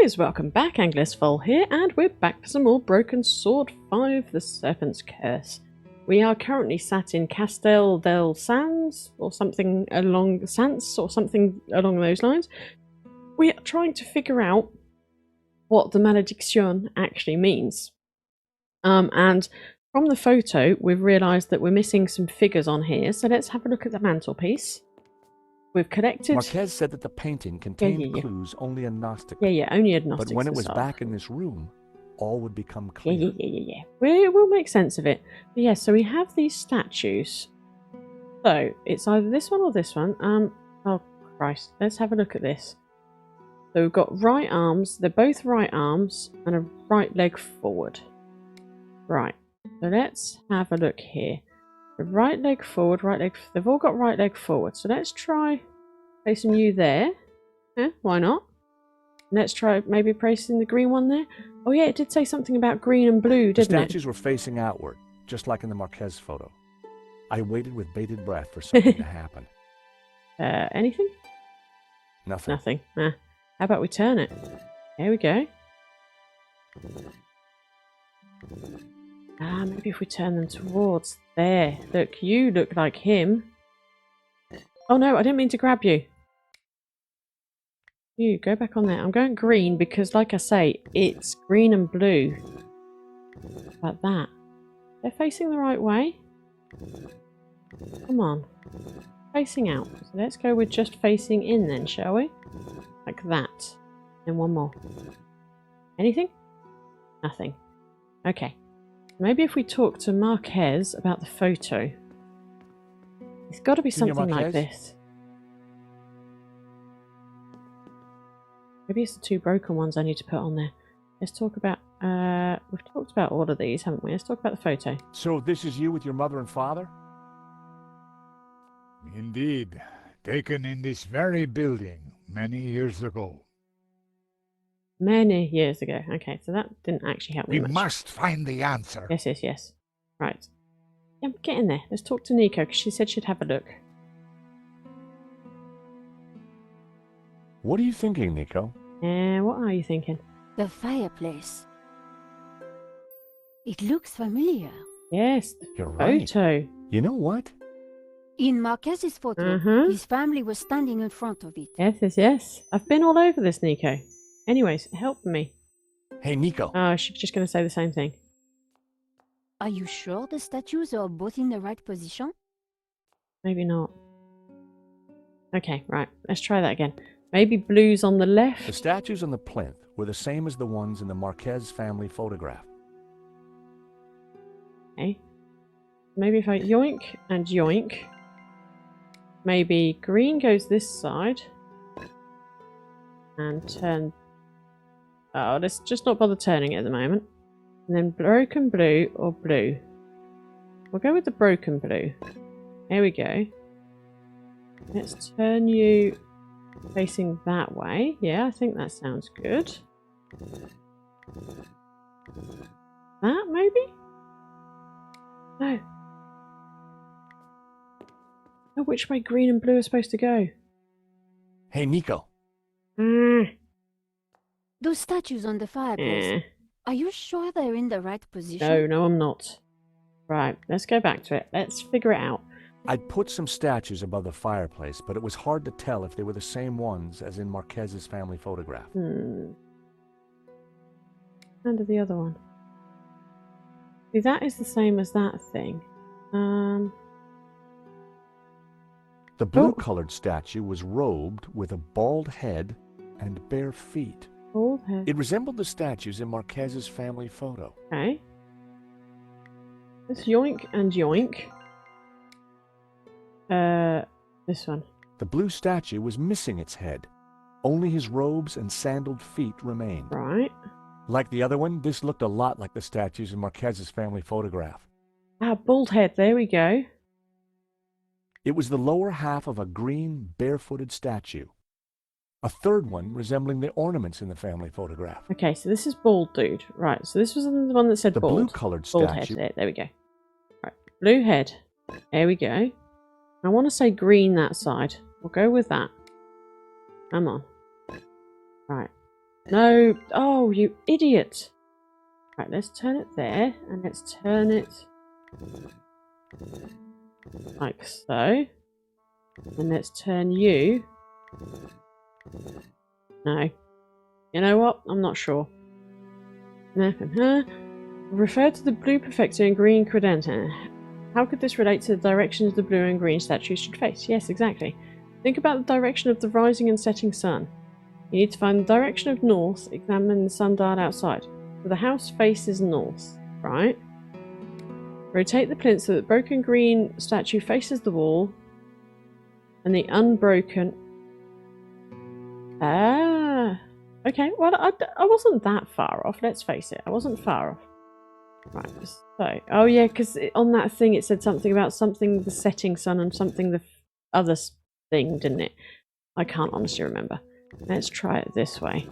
guys, welcome back. Anglaisefolle here, and we're back for some more Broken Sword 5, the Serpent's Curse. We are currently sat in Castella del Sants, or something along those lines. We are trying to figure out what the malediction actually means. And from the photo, we've realised that we're missing some figures on here, so let's have a look at the mantelpiece. We've collected... Marquez said that the painting contained clues only a Gnostic. only agnostics. But when it was back in this room, all would become clear. Yeah. We'll make sense of it. But yeah, so we have these statues. So, it's either this one or this one. Oh Christ, let's have a look at this. So we've got right arms, they're both right arms, and a right leg forward. Right, so let's have a look here. The right leg forward, right leg... They've all got right leg forward. So let's try placing you there. Yeah, why not? Let's try maybe placing the green one there. Oh yeah, it did say something about green and blue, didn't it? The statues were facing outward, just like in the Marquez photo. I waited with bated breath for something to happen. Anything? Nothing. Nothing. How about we turn it? There we go. Maybe if we turn them towards there. Look, you look like him. Oh no, I didn't mean to grab you. You, go back on there. I'm going green because, like I say, it's green and blue. Like that. They're facing the right way. Come on. Facing out. So let's go with just facing in then, shall we? Like that. And one more. Anything? Nothing. Okay. Maybe if we talk to Marquez about the photo. It's got to be something like this. Maybe it's the two broken ones I need to put on there. Let's talk about... we've talked about all of these, haven't we? Let's talk about the photo. So this is you with your mother and father? Indeed. Taken in this very building many years ago. Many years ago. Okay, so that didn't actually help me much. We must find the answer. Yes. Right. Yeah, I'm getting there. Let's talk to Nico, because she said she'd have a look. What are you thinking, Nico? What are you thinking? The fireplace. It looks familiar. Yes, the You're right. photo. You know what? In Marquez's photo, his family was standing in front of it. Yes. I've been all over this, Nico. Anyways, help me. Hey, Nico. Oh, she's just going to say the same thing. Are you sure the statues are both in the right position? Maybe not. Okay, right. Let's try that again. Maybe blue's on the left. The statues on the plinth were the same as the ones in the Marquez family photograph. Okay. Maybe if I yoink and yoink. Maybe green goes this side. And turn... Oh, let's just not bother turning it at the moment. And then broken blue or blue. We'll go with the broken blue. There we go. Let's turn you facing that way. Yeah, I think that sounds good. That, maybe? No. Oh, which way green and blue are supposed to go? Hey, Nico. Those statues on the fireplace. Are you sure they're in the right position? No, I'm not. Right, let's go back to it. Let's figure it out. I'd put some statues above the fireplace, but it was hard to tell if they were the same ones as in Marquez's family photograph. And the other one. See, that is the same as that thing. The blue-colored statue was robed with a bald head and bare feet. Bald head. It resembled the statues in Marquez's family photo. Okay. Let's yoink and yoink. This one. The blue statue was missing its head. Only his robes and sandaled feet remained. Right. Like the other one, this looked a lot like the statues in Marquez's family photograph. Ah, bald head. There we go. It was the lower half of a green, barefooted statue. A third one resembling the ornaments in the family photograph. Okay, so this is bald dude. Right, so this was the one that said the bald. Blue-colored bald statue. Head. There we go. Right, blue head. There we go. I want to say green that side. We'll go with that. Come on. Right. No. Oh, you idiot. Right, let's turn it there, and let's turn it like so. And let's turn you. No. You know what? I'm not sure. Refer to the blue perfecto and green credenta. How could this relate to the directions the blue and green statues should face? Yes, exactly. Think about the direction of the rising and setting sun. You need to find the direction of north, examine the sundial outside. So the house faces north, right? Rotate the plinth so that the broken green statue faces the wall and the unbroken... Ah, okay, well, I wasn't that far off, let's face it. I wasn't far off. Right, so, oh yeah, because on that thing it said something about something the setting sun and something the other thing, didn't it? I can't honestly remember. Let's try it this way.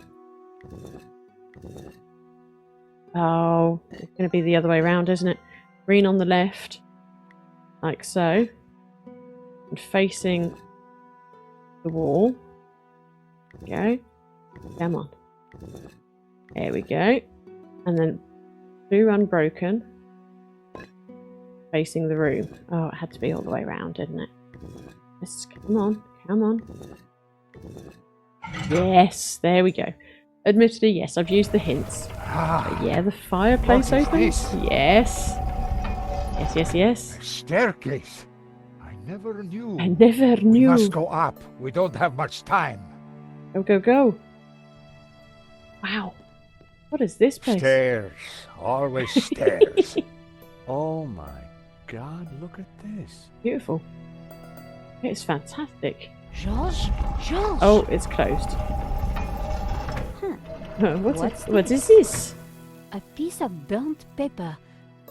Oh, it's going to be the other way around, isn't it? Green on the left, like so, and facing the wall. Go. Come on. There we go. And then blue unbroken, facing the room. Oh, it had to be all the way around, didn't it? Let's, come on, come on. Yes, there we go. Admittedly, yes, I've used the hints. But yeah, the fireplace opens. Yes. Yes, yes, yes. A staircase. I never knew. I never We knew. must go up. We don't have much time. Go, go, go. Wow. What is this place? Stairs. Always stairs. Oh my God, look at this. Beautiful. It's fantastic. George? George? Oh, it's closed. What's What is this? A piece of burnt paper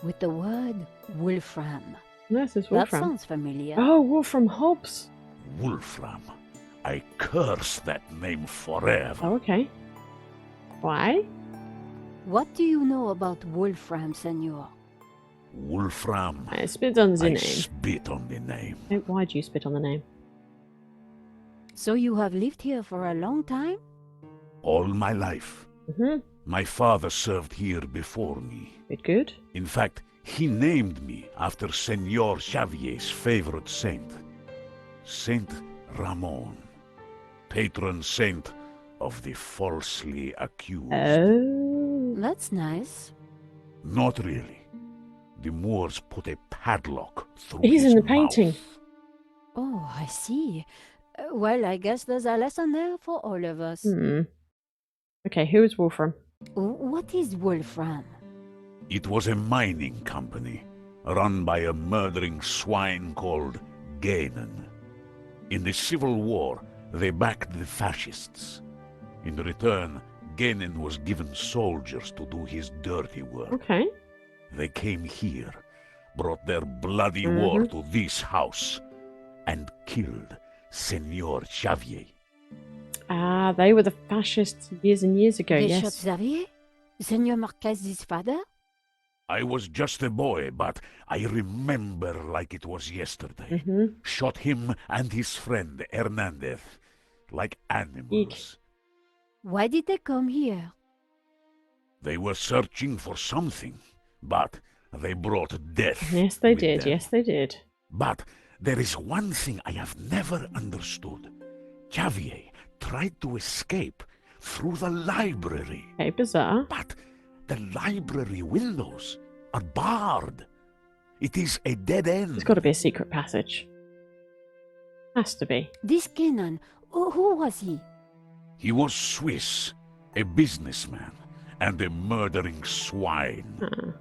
with the word Wolfram. No, this is That Wolfram. sounds familiar. Oh, Wolfram Hobbs. Wolfram. I curse that name forever. Oh, okay. Why? What do you know about Wolfram, senor? Wolfram. I spit on the I name. spit on the name. Why do you spit on the name? So you have lived here for a long time? All my life. Mm-hmm. My father served here before me. Good, good. In fact, he named me after Senor Xavier's favorite saint. Saint Ramon. Patron saint of the falsely accused. Oh. That's nice. Not really. The Moors put a padlock through He's his in the painting. mouth. Oh, I see. Well, I guess there's a lesson there for all of us. Hmm. Okay, who is Wolfram? What is Wolfram? It was a mining company, run by a murdering swine called Gainen. In the Civil War, they backed the fascists. In return, Gainen was given soldiers to do his dirty work. Okay. They came here, brought their bloody war to this house, and killed Senor Xavier. Ah, they were the fascists years and years ago, They shot yes. Xavier? Senor Marquez's father? I was just a boy, but I remember like it was yesterday. Mm-hmm. Shot him and his friend Hernandez like animals. Why did they come here? They were searching for something, but they brought death. Yes, they with did. them. Yes, they did. But there is one thing I have never understood. Xavier tried to escape through the library, Okay, bizarre. but the library windows are barred. It is a dead end. There's got to be a secret passage. Has to be. This Kenan, who was he? He was Swiss, a businessman, and a murdering swine. Ah.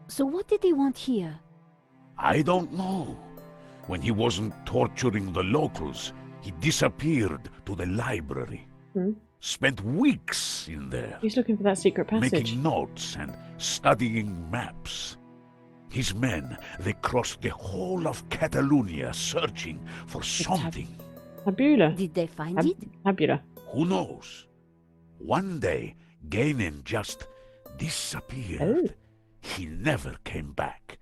So what did he want here? I don't know. When he wasn't torturing the locals, he disappeared to the library. Hmm. Spent weeks in there, He's looking for that secret passage. making notes and studying maps. His men, they crossed the whole of Catalonia searching for something. Tabula. Did they find it? Tabula. Who knows? One day, Gainen just disappeared. Oh. He never came back.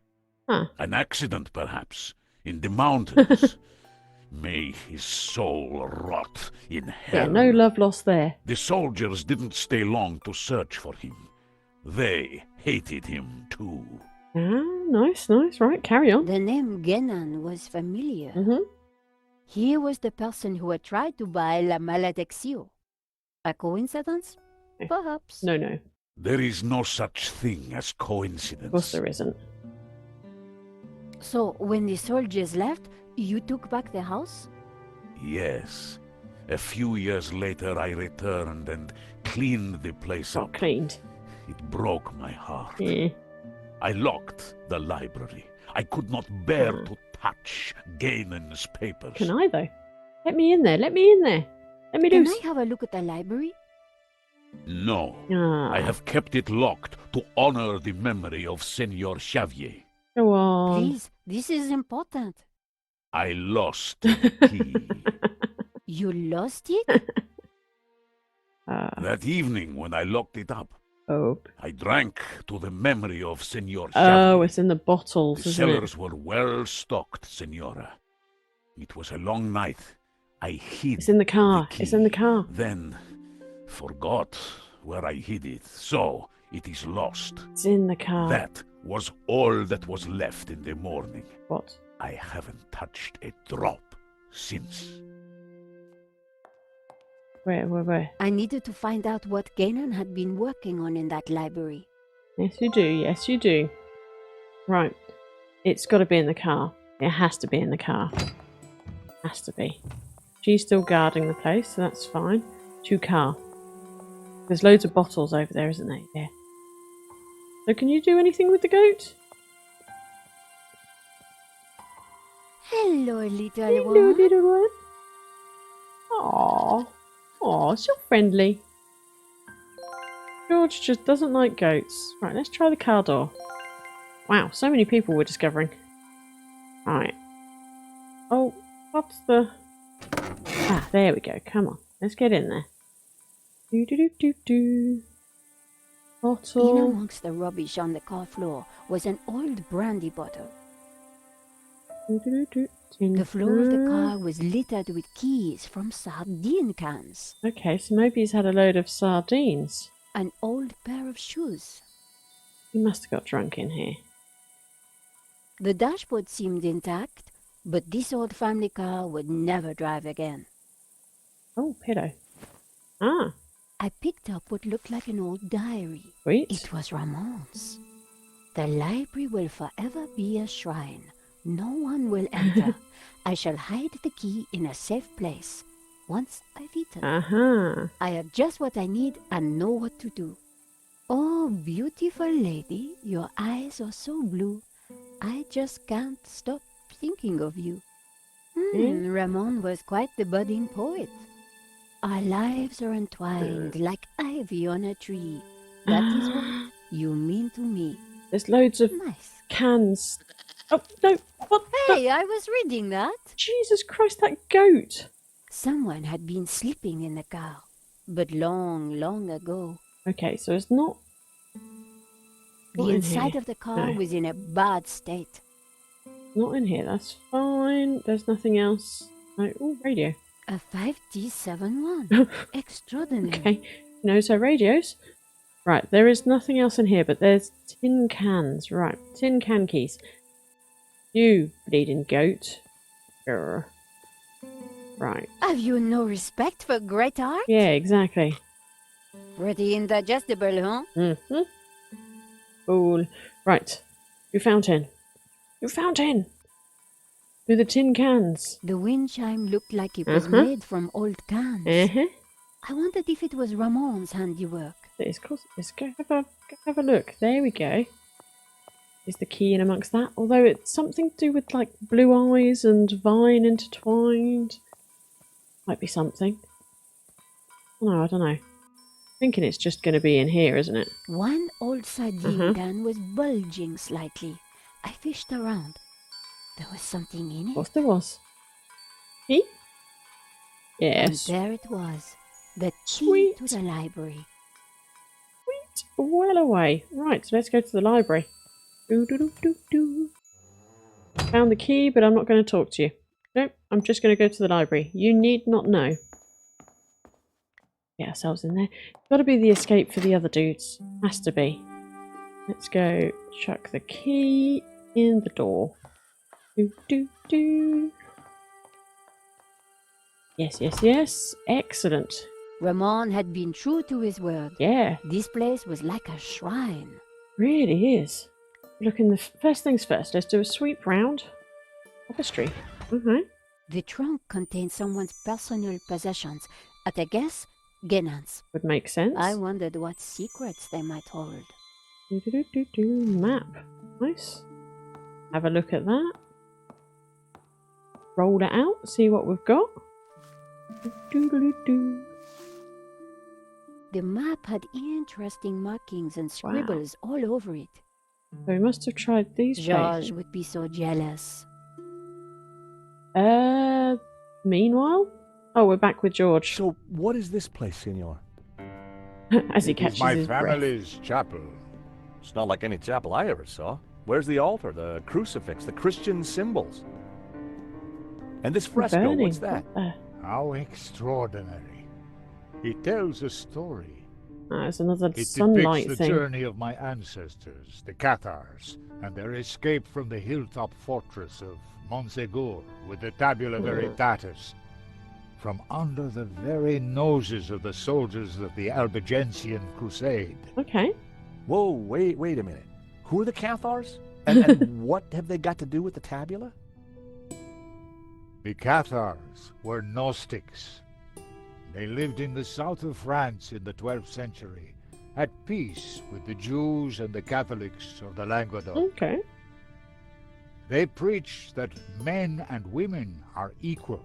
Huh. An accident, perhaps, in the mountains. May his soul rot in Yeah, hell. no love lost there. The soldiers didn't stay long to search for him. They hated him too. Ah, nice, nice. Right, carry on. The name Genan was familiar. Mm-hmm. He was the person who had tried to buy La Maledicción. A coincidence? Eh, Perhaps. No, no. There is no such thing as Of course coincidence. there isn't. So, when the soldiers left, you took back the house? Yes. A few years later I returned and cleaned the place Not up. cleaned. It broke my heart. Yeah. I locked the library. I could not bear Hmm. to touch Gainan's papers. Can I, though? Let me in there. Let me in there. Let me Can loose. I have a look at the library? No. Ah, I have kept it locked to honor the memory of Senor Xavier. go on. Please, this is important. I lost the key. You lost it? That evening when I locked it up, Oh. I drank to the memory of Senor Oh, Xavier. it's in the bottles, The isn't it? cellars were well stocked, Senora. It was a long night. I hid It's in the car. key, It's in the car. Then forgot where I hid it, so it is lost. It's in the car. That was all that was left in the morning. What? I haven't touched a drop since. Where? I needed to find out what Genan had been working on in that library. Yes, you do. Yes, you do. Right. It's got to be in the car. It has to be in the car. Has to be. She's still guarding the place, so that's fine. To car. There's loads of bottles over there, isn't there? Yeah. So can you do anything with the goat? Hello, little Hello, one. little one. Aww. Aww, so friendly. George just doesn't like goats. Right, let's try the car door. Wow, so many people we're discovering. Right. Oh, what's the... Ah, there we go. Come on. Let's get in there. Do. In Bottle. amongst the rubbish on the car floor was an old brandy bottle. The floor of the car was littered with keys from sardine cans. Okay, so maybe he's had a load of sardines. An old pair of shoes. He must have got drunk in here. The dashboard seemed intact, but this old family car would never drive again. Oh, pillow. Ah, I picked up what looked like an old diary. sweet. It was Ramon's. The library will forever be a shrine. No one will enter. I shall hide the key in a safe place. Once I've eaten, Uh-huh. I have just what I need and know what to do. Oh, beautiful lady, your eyes are so blue. I just can't stop thinking of you. Ramon was quite the budding poet. Our lives are entwined like ivy on a tree. That is what you mean to me. There's loads of Nice. cans. Oh, no. What the... Hey, I was reading that. Jesus Christ, that goat. Someone had been sleeping in the car, but long, long ago. Okay, so it's not... The Not in inside here. of the car No. was in a bad state. Not in here, that's fine. There's nothing else. No. Oh, radio. A 5G71. Extraordinary. Okay, knows her radios. Right, there is nothing else in here, but there's tin cans. Right, tin can keys. You bleeding goat. Grr. Right. Have you no respect for great art? Yeah, exactly. Pretty indigestible, huh? Mm-hmm. Fool. Right. Your fountain. Your fountain! Through the tin cans. The wind chime looked like it was Uh-huh. made from old cans. Uh-huh. I wondered if it was Ramon's handiwork. It is, of course it is. Go have a look. There we go. Is the key in amongst that? Although it's something to do with like blue eyes and vine intertwined. Might be something. No, I don't know. Thinking it's just going to be in here, isn't it? One old sardine Uh-huh. can was bulging slightly. I fished around. There was something in Of it. course there was. Key? Yes. And there it was. The key Sweet. to the library. Sweet. Well away. Right, so let's go to the library. Do. Found the key, but I'm not going to talk to you. Nope, I'm just going to go to the library. You need not know. Get ourselves in there. Got to be the escape for the other dudes. Has to be. Let's go chuck the key in the door. Do, do, do. Yes, yes, yes. Excellent. Ramon had been true to his word. Yeah, This place was like a shrine. really is. Look, in the first things first, let's do a sweep round. Tapestry. Okay. The trunk contained someone's personal possessions. At a guess, Genan's. Would make sense. I wondered what secrets they might hold. Do, do, do, do, do. Map. Nice. Have a look at that. Roll it out, see what we've got. Do, do, do, do. The map had interesting markings and scribbles all over it. So we must have tried these George places. would be so jealous. Meanwhile? Oh, we're back with George. So, what is this place, senor? As he It catches is my his breath. family's chapel. It's not like any chapel I ever saw. Where's the altar, the crucifix, the Christian symbols? And this fresco, Burning. what's that? What the- How extraordinary. It tells a story. Ah, it's another It sunlight depicts the thing. journey of my ancestors, the Cathars, and their escape from the hilltop fortress of Montsegur with the Tabula Veritatis, from under the very noses of the soldiers of the Albigensian Crusade. Okay. Whoa, wait a minute. Who are the Cathars? And what have they got to do with the tabula? The Cathars were Gnostics. They lived in the south of France in the 12th century, at peace with the Jews and the Catholics of the Languedoc. Okay. They preach that men and women are equal,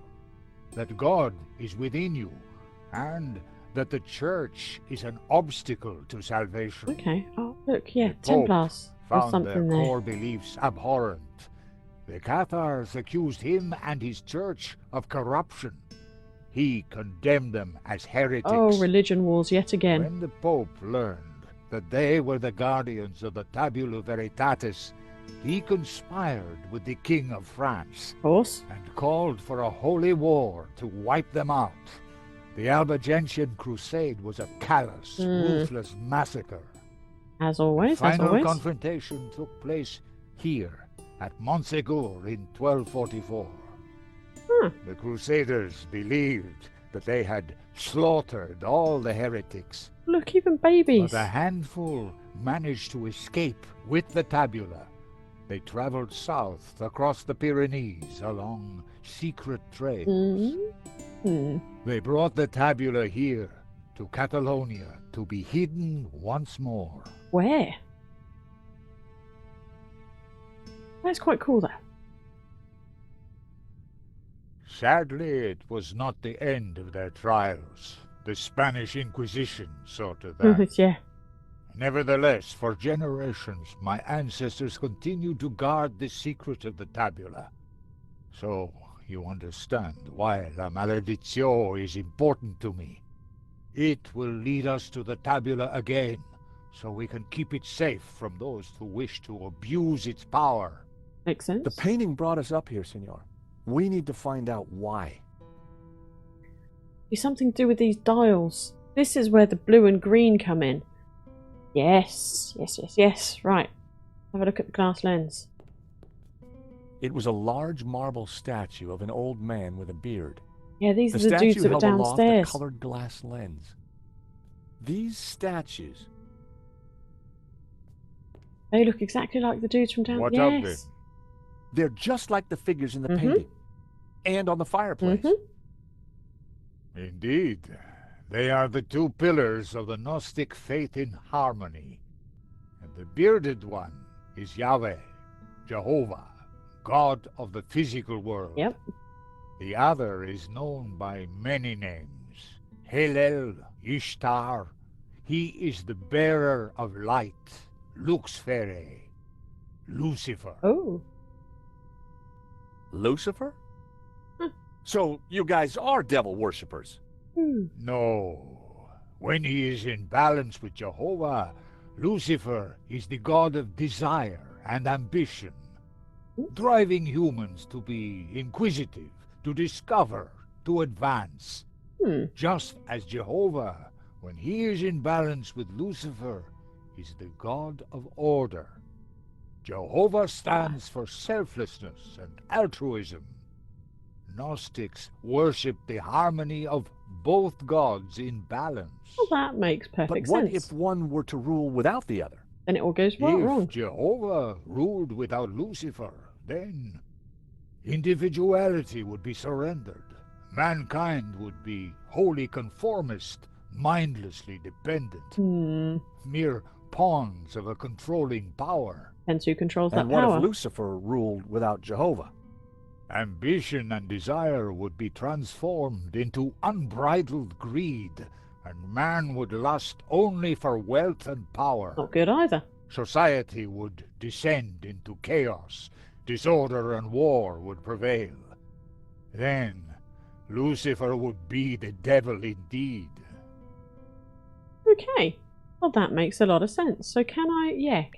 that God is within you, and that the Church is an obstacle to salvation. Okay. Oh, look, yeah, The Pope Templars. Or Found their something there. core beliefs abhorrent. The Cathars accused him and his church of corruption. He condemned them as heretics. Oh, religion wars yet again. When the Pope learned that they were the guardians of the Tabula Veritatis, he conspired with the King of France Of course. and called for a holy war to wipe them out. The Albigensian Crusade was a callous, ruthless massacre. As always, The as final always. confrontation took place here at Montsegur in 1244. Huh. The Crusaders believed that they had slaughtered all the heretics, Look, even babies. but a handful managed to escape with the tabula. They traveled south across the Pyrenees along secret trails. Hmm. They brought the tabula here to Catalonia to be hidden once more. Where? That's quite cool, though. Sadly, it was not the end of their trials. The Spanish Inquisition saw to that. Yeah. Nevertheless, for generations, my ancestors continued to guard the secret of the tabula. So, you understand why La Maledizio is important to me. It will lead us to the tabula again, so we can keep it safe from those who wish to abuse its power. Makes sense. The painting brought us up here, senor. We need to find out why. Be something to do with these dials. This is where the blue and green come in. Yes. Yes, yes, yes. Right. Have a look at the glass lens. It was a large marble statue of an old man with a beard. Yeah, these The are the dudes statue that were held aloft a downstairs. colored glass lens. These statues, They look exactly like the dudes from down. What of yes. them? they're just like the figures in the Mhm. painting. And on the fireplace. Mhm. Indeed, they are the two pillars of the Gnostic faith in harmony. And the bearded one is Yahweh, Jehovah, God of the physical world. Yep. The other is known by many names. Hillel, Ishtar. He is the bearer of light, Luxfere, Lucifer. Oh. Lucifer? Huh. So you guys are devil worshippers. Hmm. No. When he is in balance with Jehovah, Lucifer is the god of desire and ambition. driving humans to be inquisitive, to discover, to advance. Just as Jehovah, when he is in balance with Lucifer, is the god of order. Jehovah stands for selflessness and altruism. Gnostics worship the harmony of both gods in balance. Well, that makes But perfect what sense. if one were to rule without the other? Then it all goes If wrong. Jehovah ruled without Lucifer, then individuality would be surrendered. Mankind would be wholly conformist, mindlessly dependent, mere pawns of a controlling power. Hence who controls that And what power. if Lucifer ruled without Jehovah? Ambition and desire would be transformed into unbridled greed, and man would lust only for wealth and power. Not good either. Society would descend into chaos, disorder and war would prevail. Then Lucifer would be the devil indeed. Okay. Well, that makes a lot of sense. So can I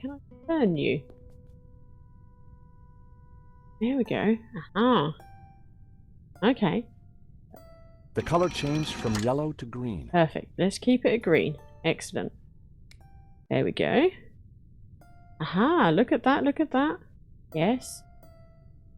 turn you? There we go. Aha. Okay. The color changed from yellow to green. Perfect. Let's keep it a green. Excellent. There we go. Aha, look at that, look at that. Yes.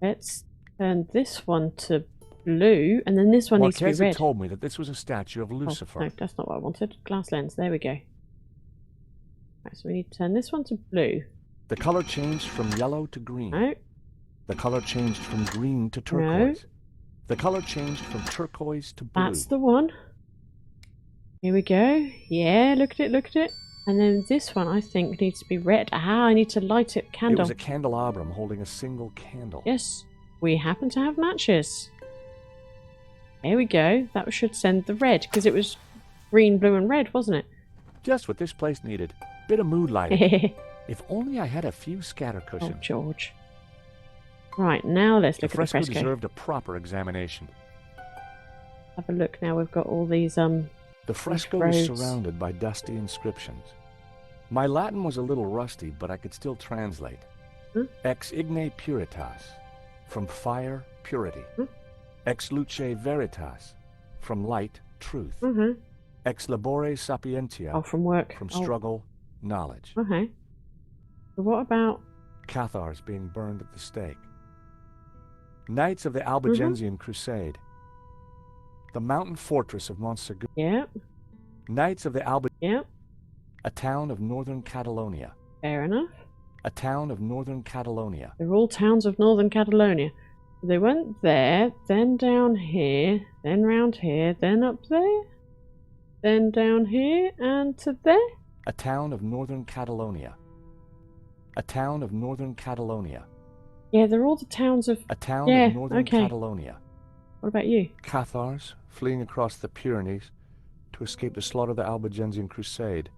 Let's turn this one to blue, and then this one needs to be Marquez had red. told me that this was a statue of Oh, Lucifer. no, that's not what I wanted. Glass lens. There we go. Right, so we need to turn this one to blue. The color changed from yellow to green. No. The color changed from green to turquoise. The color changed from turquoise to blue. That's the one. Here we go. Yeah, look at it, look at it. And then this one, I think, needs to be red. Aha, I need to light it. It Candle. was a candelabrum holding a single candle. Yes, we happen to have matches. There we go. That should send the red, because it was green, blue, and red, wasn't it? Just what this place needed. Bit of mood lighting. If only I had a few scatter Oh, cushions. George. Right, now let's The look at the fresco fresco. deserved a proper examination. Have a look now. We've got all these The fresco was roads. surrounded by dusty inscriptions. My Latin was a little rusty, but I could still translate. Ex igne puritas, from fire, purity. Ex luce veritas, from light, truth. Ex labore sapientia, Oh, from work. from Oh, struggle, knowledge. okay. So what about... Cathars being burned at the stake. Knights of the Albigensian Crusade. The mountain fortress of Montsegur. Yep, Knights of the yep. A town of northern Catalonia. Fair enough. A town of northern Catalonia. They're all towns of northern Catalonia. They went there, then down here, then round here, then up there, then down here, and to there. A town of northern Catalonia. A town of northern Catalonia. Yeah, they're all the towns of... A town Yeah, of northern okay. Catalonia. What about you? Cathars fleeing across the Pyrenees to escape the slaughter of the Albigensian Crusade.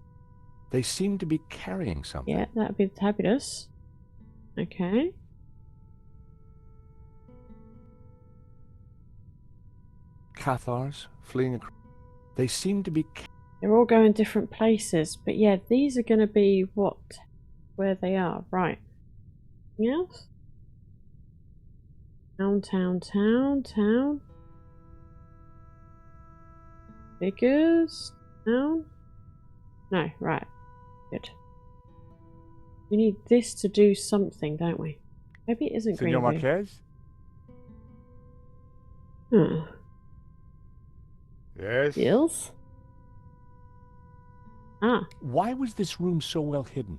They seem to be carrying something. Yeah, that'd be fabulous. Okay. Cathars fleeing across. They seem to be. They're all going different places, but yeah, these are going to be where they are, right? Anything else? Town. Figures, town. No, right. Good. We need this to do something, don't we? Maybe it isn't Senor green. Marquez? Yes? Deals? Ah, Why was this room so well hidden?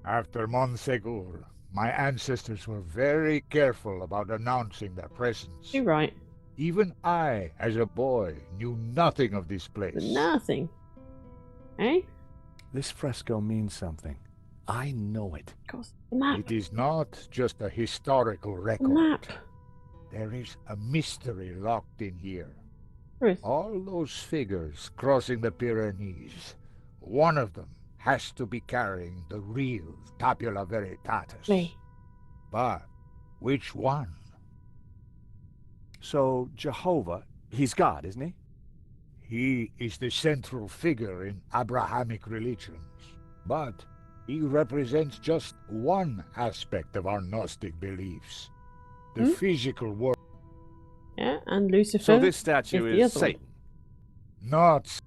After Montsegur, my ancestors were very careful about announcing their presence. you're right. Even I, as a boy, knew nothing of this place. Nothing. Eh? This fresco means something. I know it. Of course. The map. It is not just a historical The record. map. There is a mystery locked in here. There is. All those figures crossing the Pyrenees, one of them has to be carrying the real Tabula Veritatis. Me. But which one? So, Jehovah, he's God, isn't he? He is the central figure in Abrahamic religions. But He represents just one aspect of our Gnostic beliefs. The physical world. Yeah, and Lucifer. So this statue the is other one. Satan. Not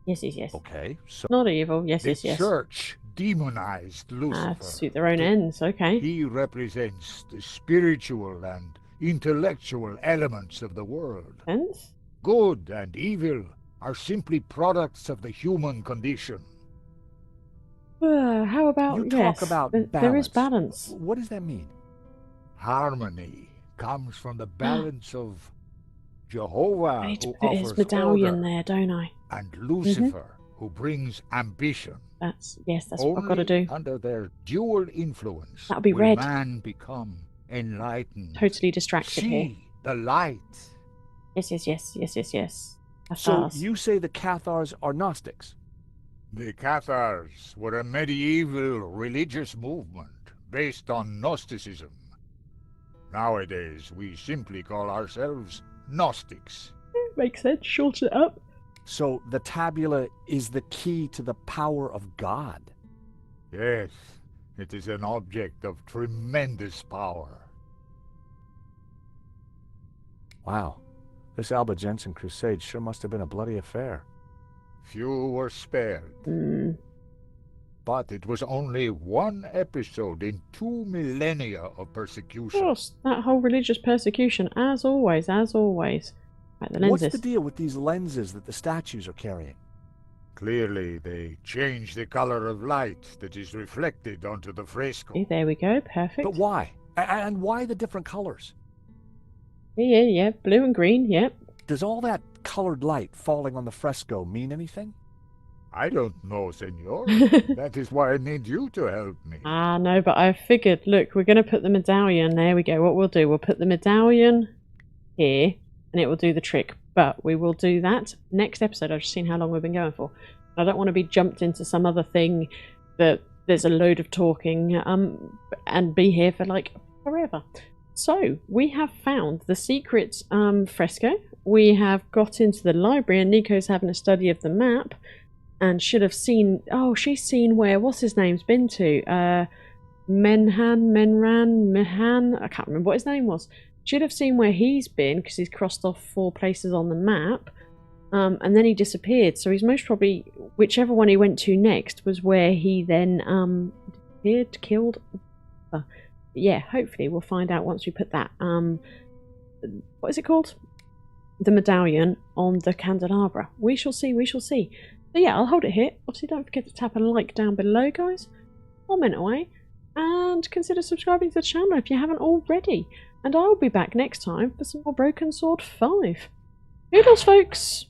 Yes, yes, yes. Okay, so Not evil. Yes, the yes, yes. church demonized Lucifer. To suit their own ends. Okay. He represents the spiritual and intellectual elements of the world. Sense? Good and evil are simply products of the human condition. How about you yes? talk about balance. There is balance. What does that mean? Harmony comes from the balance of Jehovah, I need to who put his offers medallion order, there, don't I? and Lucifer, who brings ambition. That's what Only I've got to do. under their dual influence That'll be will red. man become enlightened. Totally distracted here. See the light. Yes, yes, yes, yes, yes, yes. So Cathars. you say the Cathars are Gnostics? The Cathars were a medieval religious movement based on Gnosticism. Nowadays, we simply call ourselves Gnostics. Makes sense. Shorten it up. So the tabula is the key to the power of God? Yes, it is an object of tremendous power. Wow. This Albigensian crusade sure must have been a bloody affair. Few were spared. Hmm. But it was only one episode in 2 millennia of Of persecution. course, that whole religious persecution, as always, as always. Right, the lenses. What's the deal with these lenses that the statues are carrying? Clearly, they change the color of light that is reflected onto the fresco. See, there we go. Perfect. But why? And why the different colors? Yeah. Blue and green. Yep. Does all that colored light falling on the fresco mean anything? I don't know, senor. That is why I need you to help me. No, but I figured, look, we're going to put the medallion. There we go. What we'll do, we'll put the medallion here, and it will do the trick. But we will do that next episode. I've just seen how long we've been going for. I don't want to be jumped into some other thing that there's a load of talking and be here for, like, forever. So, we have found the secret fresco. We have got into the library, and Nico's having a study of the map. And should have seen... Oh, she's seen where... What's his name's been to? Mehan? I can't remember what his name was. Should have seen where he's been, because he's crossed off 4 places on the map. And then he disappeared. So he's most probably... Whichever one he went to next was where he then disappeared, killed... yeah, hopefully we'll find out once we put that... what is it called? The medallion on the candelabra. We shall see, we shall see. So yeah, I'll hold it here. Obviously, don't forget to tap a like down below, guys. Comment away. And consider subscribing to the channel if you haven't already. And I'll be back next time for some more Broken Sword 5. Noodles, folks!